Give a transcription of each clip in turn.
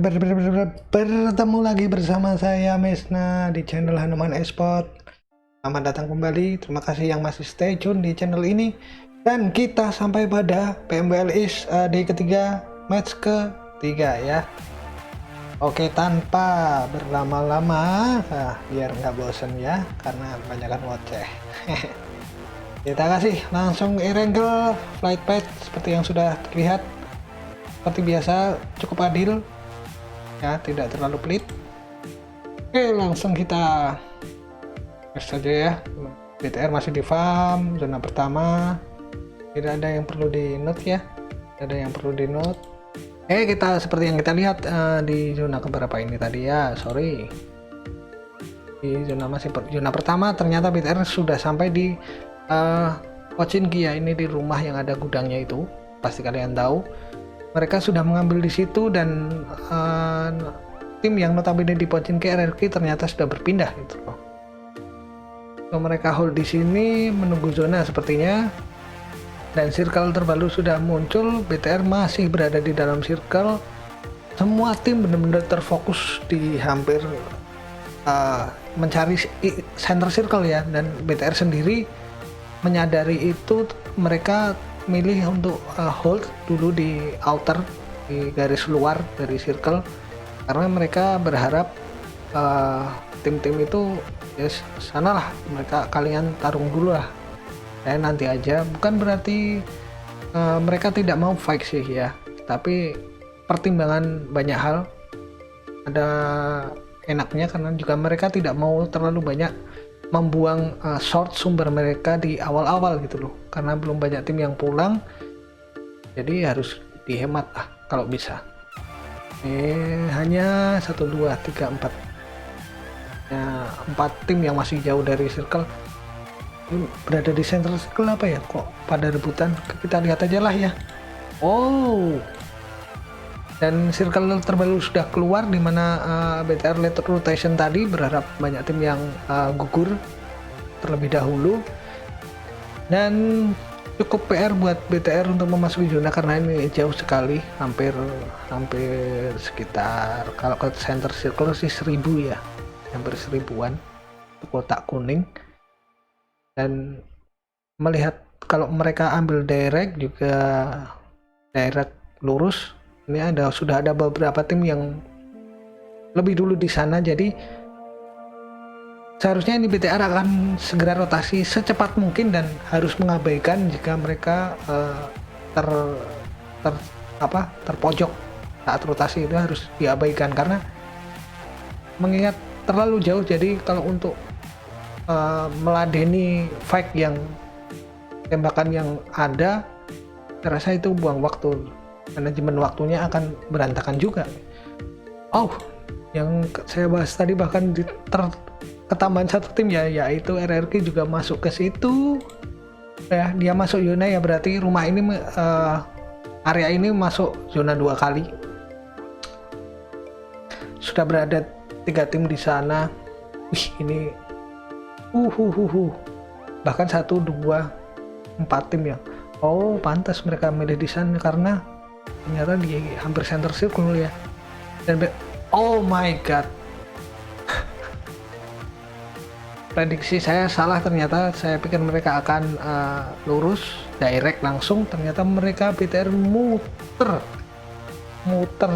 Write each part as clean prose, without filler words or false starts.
Bertemu lagi bersama saya Mesna di channel Hanuman Esport. Selamat datang kembali. Terima kasih yang masih stay tune di channel ini. Dan kita sampai pada PMBL East di ketiga, match ketiga ya. Oke, tanpa berlama-lama, biar nggak bosen ya, karena kebanyakan ngoceh. Kita kasih langsung e-wrangle flight path seperti yang sudah terlihat. Seperti biasa cukup adil ya, tidak terlalu pelit. Oke, langsung kita tes saja ya. BTR masih di farm zona pertama, tidak ada yang perlu di note ya, tidak ada yang perlu di note. Kita seperti yang kita lihat di zona keberapa ini tadi ya, sorry, di zona zona pertama ternyata BTR sudah sampai di Pochinki ya, ini di rumah yang ada gudangnya itu, pasti kalian tahu. Mereka sudah mengambil di situ dan tim yang notabene di Pochinki RRQ ternyata sudah berpindah gitu loh. So, mereka hold di sini menunggu zona sepertinya. Dan circle terbaru sudah muncul, BTR masih berada di dalam circle. Semua tim benar-benar terfokus di hampir mencari center circle ya, dan BTR sendiri menyadari itu, mereka milih untuk hold dulu di outer, di garis luar dari circle, karena mereka berharap tim-tim itu ya sanalah, mereka kalian tarung dulu lah, saya nanti aja. Bukan berarti mereka tidak mau fight sih ya, tapi pertimbangan banyak hal ada enaknya, karena juga mereka tidak mau terlalu banyak membuang short sumber mereka di awal-awal gitu loh, karena belum banyak tim yang pulang, jadi harus dihemat lah kalau bisa. Hanya 1, 2, 3, 4 ya, 4 tim yang masih jauh dari circle ini berada di center circle. Apa ya, kok pada rebutan? Kita lihat aja lah ya. Dan circle terbaru sudah keluar, dimana BTR late rotation tadi berharap banyak tim yang gugur terlebih dahulu, dan cukup PR buat BTR untuk memasuki zona karena ini jauh sekali, hampir sekitar, kalau ke center circle sih 1000 ya, hampir 1000-an kotak kuning. Dan melihat kalau mereka ambil direct juga direct lurus, ini sudah ada beberapa tim yang lebih dulu di sana, jadi seharusnya ini BTR akan segera rotasi secepat mungkin dan harus mengabaikan jika mereka terpojok saat rotasi, itu harus diabaikan karena mengingat terlalu jauh. Jadi kalau untuk meladeni fight yang tembakan yang ada, saya rasa itu buang waktu, manajemen waktunya akan berantakan juga. Yang saya bahas tadi bahkan ketambahan satu tim ya, yaitu RRQ juga masuk ke situ ya, dia masuk zona ya, berarti rumah ini area ini masuk zona 2 kali. Sudah berada 3 tim di sana. Ini bahkan 1, 2, 4 tim ya. Pantas mereka milih di sana karena ternyata di hampir center circle ya. Dan oh my god, prediksi saya salah, ternyata saya pikir mereka akan lurus direct langsung, ternyata mereka BTR muter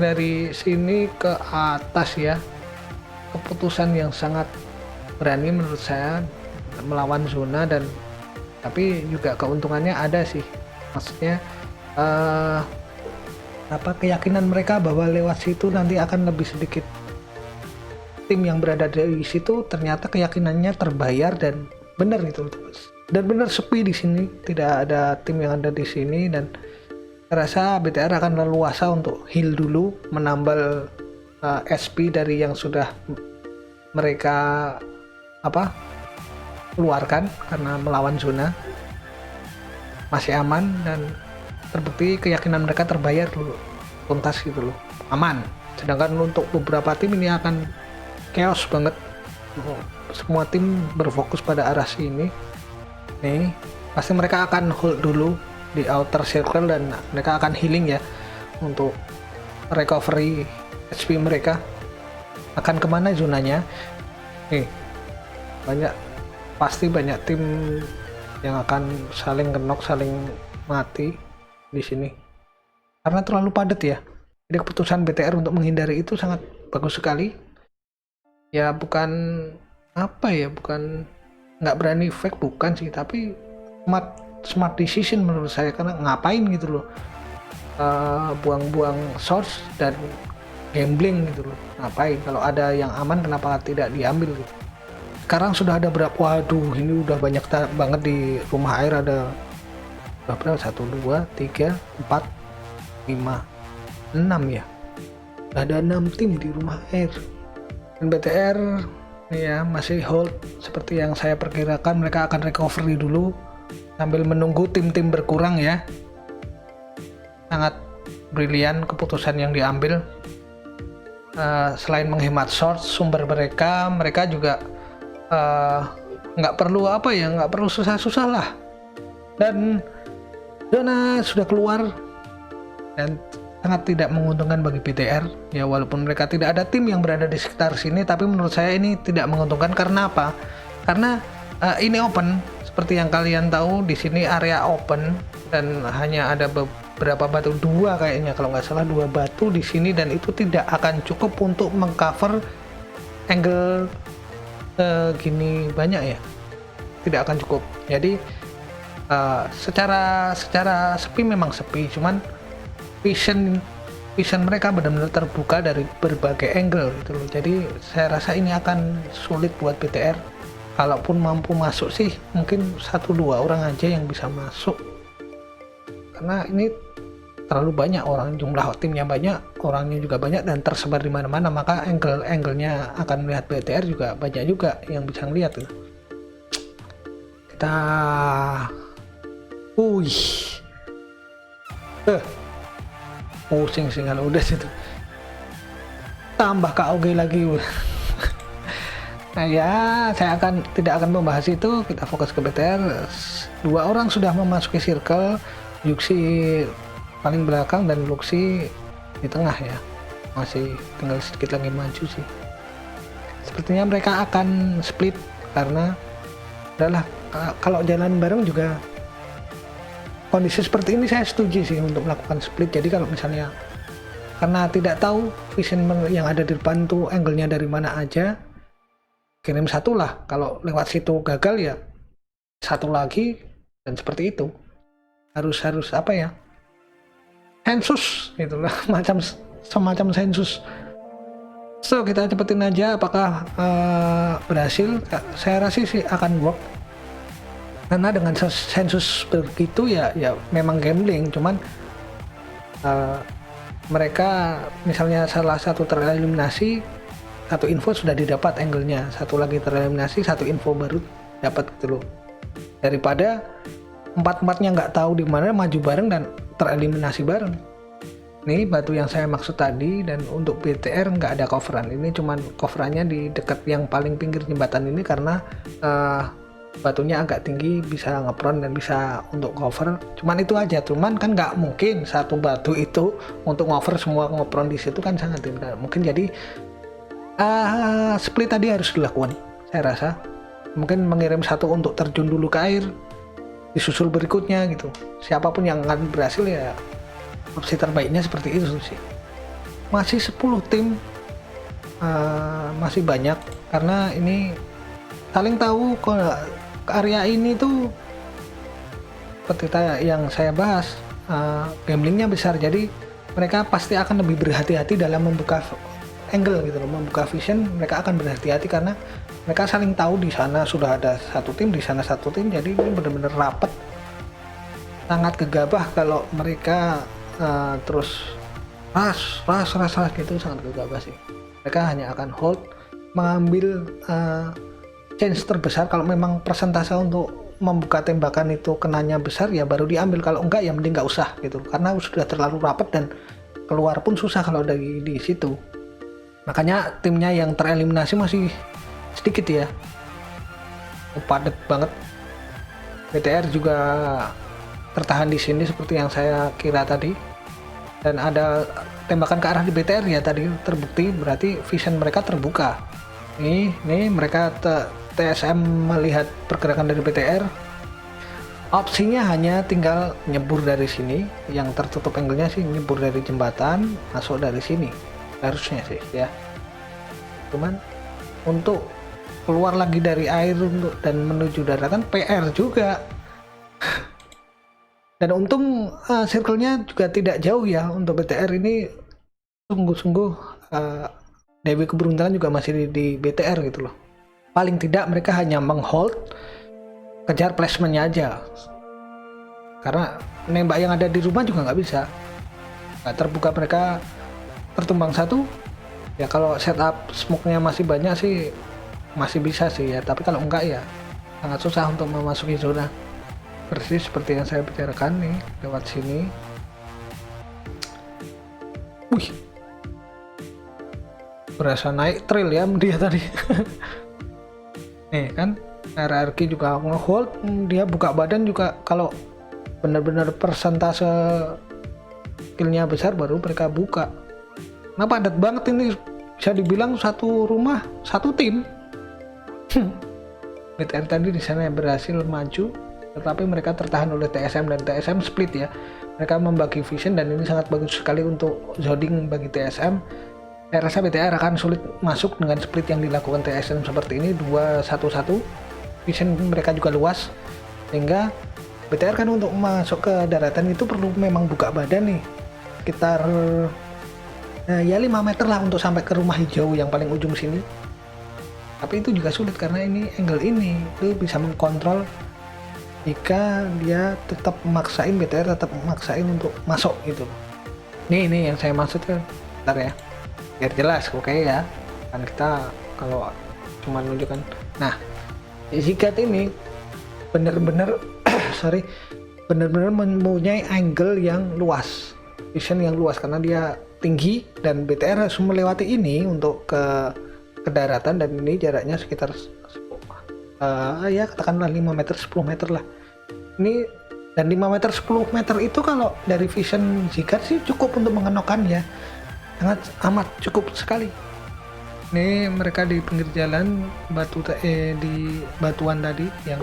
dari sini ke atas ya. Keputusan yang sangat berani menurut saya melawan zona, dan tapi juga keuntungannya ada sih, maksudnya keyakinan mereka bahwa lewat situ nanti akan lebih sedikit tim yang berada di situ, ternyata keyakinannya terbayar dan benar gitu, dan benar sepi di sini, tidak ada tim yang ada di sini. Dan saya rasa BTR akan leluasa untuk heal dulu, menambal SP dari yang sudah mereka keluarkan karena melawan zona, masih aman, dan terbukti keyakinan mereka terbayar dulu tuntas gitu loh, aman. Sedangkan untuk beberapa tim ini akan chaos banget, semua tim berfokus pada arah sini nih, pasti mereka akan hold dulu di outer circle dan mereka akan healing ya untuk recovery HP mereka akan kemana zonanya. Nih, pasti banyak tim yang akan saling kenok, saling mati di sini karena terlalu padat ya. Jadi keputusan BTR untuk menghindari itu sangat bagus sekali ya. Bukan apa ya, bukan nggak berani fake, bukan sih, tapi smart decision menurut saya. Karena ngapain gitu loh, buang-buang source dan gambling gitu loh. Ngapain, kalau ada yang aman kenapa tidak diambil gitu. Sekarang sudah ada berapa, waduh ini udah banyak banget di rumah air. Ada berapa, 1, 2, 3, 4, 5, 6 ya, ada 6 tim di rumah air. Dan BTR ya masih hold seperti yang saya perkirakan. Mereka akan recovery dulu sambil menunggu tim-tim berkurang ya. Sangat brilian keputusan yang diambil. Selain menghemat source sumber mereka juga nggak perlu nggak perlu susah-susah lah. Dan zona sudah keluar dan sangat tidak menguntungkan bagi BTR ya. Walaupun mereka tidak ada tim yang berada di sekitar sini, tapi menurut saya ini tidak menguntungkan. Karena apa? Karena ini open, seperti yang kalian tahu, di sini area open dan hanya ada beberapa batu, 2 kayaknya kalau nggak salah, 2 batu di sini, dan itu tidak akan cukup untuk mengcover angle gini banyak ya, tidak akan cukup. Jadi secara sepi memang sepi, cuman vision mereka benar-benar terbuka dari berbagai angle gitu loh. Jadi saya rasa ini akan sulit buat BTR. Kalaupun mampu masuk sih mungkin 1-2 orang aja yang bisa masuk, karena ini terlalu banyak orang, jumlah timnya banyak, orangnya juga banyak dan tersebar di mana-mana. Maka angle-nya akan melihat BTR juga banyak juga yang bisa ngeliat gitu. Kita pusing sih kalau udah situ, tambah KOG lagi. Nah ya, saya tidak akan membahas itu. Kita fokus ke BTR. 2 orang sudah memasuki circle, Yuxi paling belakang dan Luxi di tengah ya, masih tinggal sedikit lagi maju sih. Sepertinya mereka akan split karena adalah kalau jalan bareng juga kondisi seperti ini saya setuju sih untuk melakukan split. Jadi kalau misalnya karena tidak tahu vision yang ada di depan tuh angle-nya dari mana aja, kirim 1 lah. Kalau lewat situ gagal ya 1 lagi, dan seperti itu. Harus sensus itulah, semacam sensus. So kita cepetin aja apakah berhasil. Saya rasa sih akan work, karena dengan sensus begitu ya memang gambling. Cuman mereka misalnya salah satu tereliminasi, 1 info sudah didapat angle-nya, 1 lagi tereliminasi, 1 info baru dapat gitu loh, daripada 4-4-nya nggak tahu di mana, maju bareng dan tereliminasi bareng. Ini batu yang saya maksud tadi. Dan untuk BTR nggak ada coveran, ini cuman coverannya di dekat yang paling pinggir jembatan ini, karena batunya agak tinggi, bisa ngepron dan bisa untuk cover. Cuman itu aja. Cuman kan nggak mungkin 1 batu itu untuk cover semua ngepron di situ, kan sangat tidak mungkin. Jadi split tadi harus dilakukan, saya rasa. Mungkin mengirim 1 untuk terjun dulu ke air, disusul berikutnya gitu. Siapapun yang akan berhasil ya opsi terbaiknya seperti itu sih. Masih 10 tim, masih banyak, karena ini saling tahu. Ke area ini tuh seperti yang saya bahas, gamblingnya besar. Jadi mereka pasti akan lebih berhati-hati dalam membuka angle gitu loh, membuka vision. Mereka akan berhati-hati karena mereka saling tahu di sana sudah ada 1 tim, di sana 1 tim. Jadi ini benar-benar rapat, sangat gegabah kalau mereka terus ras gitu, sangat gegabah sih. Mereka hanya akan hold, mengambil chance terbesar. Kalau memang persentase untuk membuka tembakan itu kenanya besar ya baru diambil, kalau enggak ya mending nggak usah gitu, karena sudah terlalu rapat dan keluar pun susah kalau dari di situ. Makanya timnya yang tereliminasi masih sedikit ya, padat banget. BTR juga tertahan di sini seperti yang saya kira tadi. dan ada tembakan ke arah di BTR ya tadi terbukti, berarti vision mereka terbuka. Nih mereka TSM melihat pergerakan dari BTR. Opsinya hanya tinggal nyebur dari sini, yang tertutup angle-nya sih nyebur dari jembatan, masuk dari sini harusnya sih ya. Cuman untuk keluar lagi dari air dan menuju daratan PR juga. Dan untung circle-nya juga tidak jauh ya untuk BTR ini. Sungguh-sungguh Dewi Keberuntungan juga masih di BTR gitu loh. Paling tidak mereka hanya menghold, kejar placement-nya aja. Karena nembak yang ada di rumah juga nggak bisa. Nggak terbuka, mereka tertumbang satu. Ya kalau setup smoke-nya masih banyak sih masih bisa sih ya. Tapi kalau enggak ya sangat susah untuk memasuki zona. Persis seperti yang saya bicarakan nih, lewat sini. Wih, berasa naik trail ya dia tadi. Nih kan RRQ juga ngehold, dia buka badan juga. Kalau benar-benar persentase skillnya besar baru mereka buka. Nah padat banget ini, bisa dibilang satu rumah satu tim. BTR tadi di sana yang berhasil maju, tetapi mereka tertahan oleh TSM, dan TSM split ya. Mereka membagi vision dan ini sangat bagus sekali untuk zoning bagi TSM. Saya rasa BTR akan sulit masuk dengan split yang dilakukan TSM seperti ini 2-1-1. Vision mereka juga luas, sehingga BTR kan untuk masuk ke daratan itu perlu memang buka badan nih, sekitar ya 5 meter lah untuk sampai ke rumah hijau yang paling ujung sini. Tapi itu juga sulit karena ini angle ini itu bisa mengkontrol jika dia tetap memaksain, BTR tetap memaksain untuk masuk gitu. Nih yang saya maksud kan, bentar ya biar jelas. Oke ya, kan kita kalau cuma nunjukkan. Nah Zikat ini bener-bener bener-bener mempunyai angle yang luas, vision yang luas, karena dia tinggi dan BTR harus melewati ini untuk ke daratan, dan ini jaraknya sekitar ya katakanlah 5 meter 10 meter lah ini. Dan 5 meter 10 meter itu kalau dari vision Zikat sih cukup untuk mengenokkan ya, sangat amat cukup sekali. Ini mereka di pinggir jalan di batuan tadi yang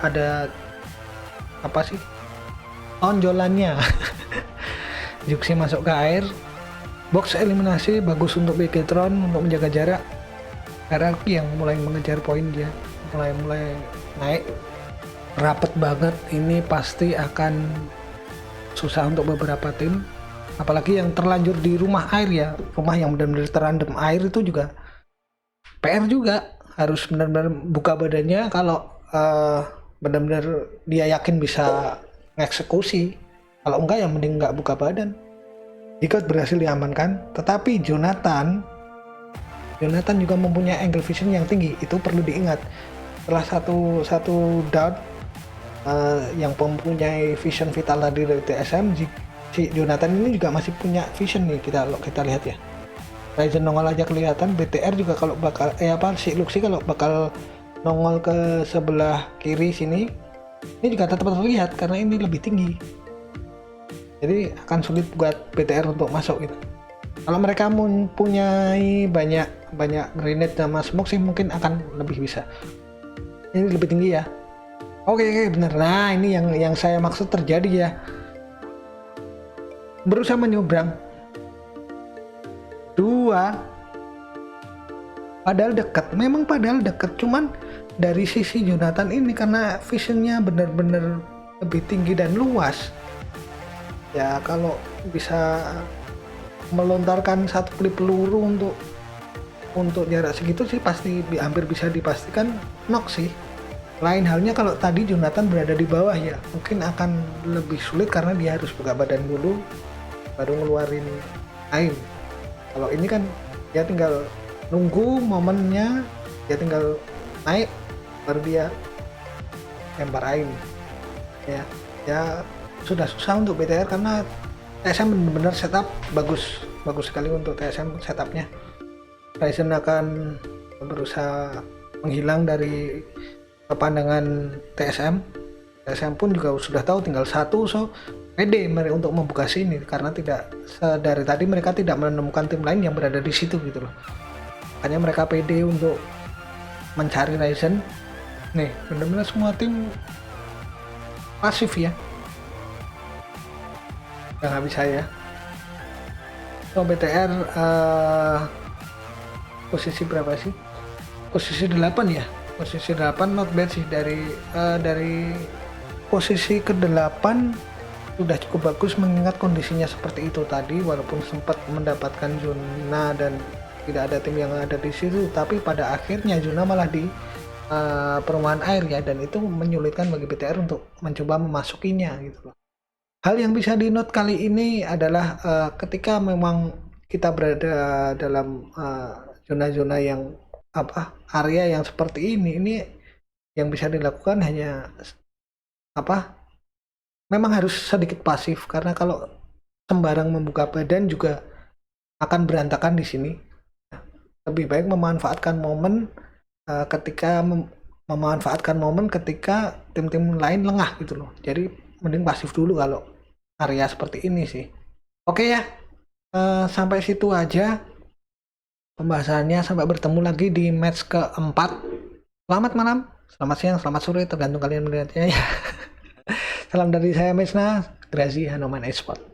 ada apa sih tonjolannya. Juksi masuk ke air, box eliminasi bagus untuk Begetron untuk menjaga jarak. RRQ yang mulai mengejar poin, dia mulai naik rapet banget. Ini pasti akan susah untuk beberapa tim, apalagi yang terlanjur di rumah air ya, rumah yang benar-benar terendam air itu juga PR juga. Harus benar-benar buka badannya kalau benar-benar dia yakin bisa eksekusi. Kalau enggak ya mending nggak buka badan. Zikat berhasil diamankan, tetapi Jonathan juga mempunyai angle vision yang tinggi, itu perlu diingat. Setelah satu down yang mempunyai vision vital tadi dari TSM, si Jonathan ini juga masih punya vision nih. Kita lihat ya, Ryzen nongol aja kelihatan. BTR juga kalau bakal si Luxi kalau bakal nongol ke sebelah kiri sini, ini juga tetap terlihat karena ini lebih tinggi. Jadi akan sulit buat BTR untuk masuk gitu. Kalau mereka mempunyai banyak grenade sama smoke sih mungkin akan lebih bisa. Ini lebih tinggi ya. Oke, bener. Nah ini yang saya maksud terjadi ya. Berusaha menyeberang dua, padahal dekat, cuman dari sisi Jonathan ini karena visionnya benar-benar lebih tinggi dan luas ya, kalau bisa melontarkan satu klip peluru untuk jarak segitu sih pasti hampir bisa dipastikan knock sih. Lain halnya kalau tadi Jonathan berada di bawah ya, mungkin akan lebih sulit karena dia harus buka badan dulu baru ngeluarin aim. Kalau ini kan dia tinggal nunggu momennya, dia tinggal naik baru dia lempar aim ya sudah susah untuk BTR karena TSM benar-benar setup bagus sekali untuk TSM setupnya. Ryzen akan berusaha menghilang dari pandangan TSM Saya pun juga sudah tahu tinggal satu, so pede mereka untuk membuka sini karena dari tadi mereka tidak menemukan tim lain yang berada di situ gitu loh. Makanya mereka pede untuk mencari Ryzen. Nih, benar-benar semua tim pasif ya. Udah nggak bisa ya. So BTR posisi berapa sih? Posisi 8 ya. Posisi 8 not bad sih dari posisi ke-8 sudah cukup bagus mengingat kondisinya seperti itu tadi, walaupun sempat mendapatkan zona dan tidak ada tim yang ada di situ, tapi pada akhirnya zona malah di perumahan air ya, dan itu menyulitkan bagi BTR untuk mencoba memasukinya gitu loh. Hal yang bisa di note kali ini adalah ketika memang kita berada dalam zona-zona yang area yang seperti ini yang bisa dilakukan hanya memang harus sedikit pasif, karena kalau sembarang membuka badan juga akan berantakan di sini. Lebih baik memanfaatkan momen ketika tim-tim lain lengah gitu loh. Jadi mending pasif dulu kalau area seperti ini sih. Oke ya, sampai situ aja pembahasannya. Sampai bertemu lagi di match keempat. Selamat malam, selamat siang, selamat sore, tergantung kalian melihatnya ya. Salam dari saya Mesna, Grazi Hanoman Esport.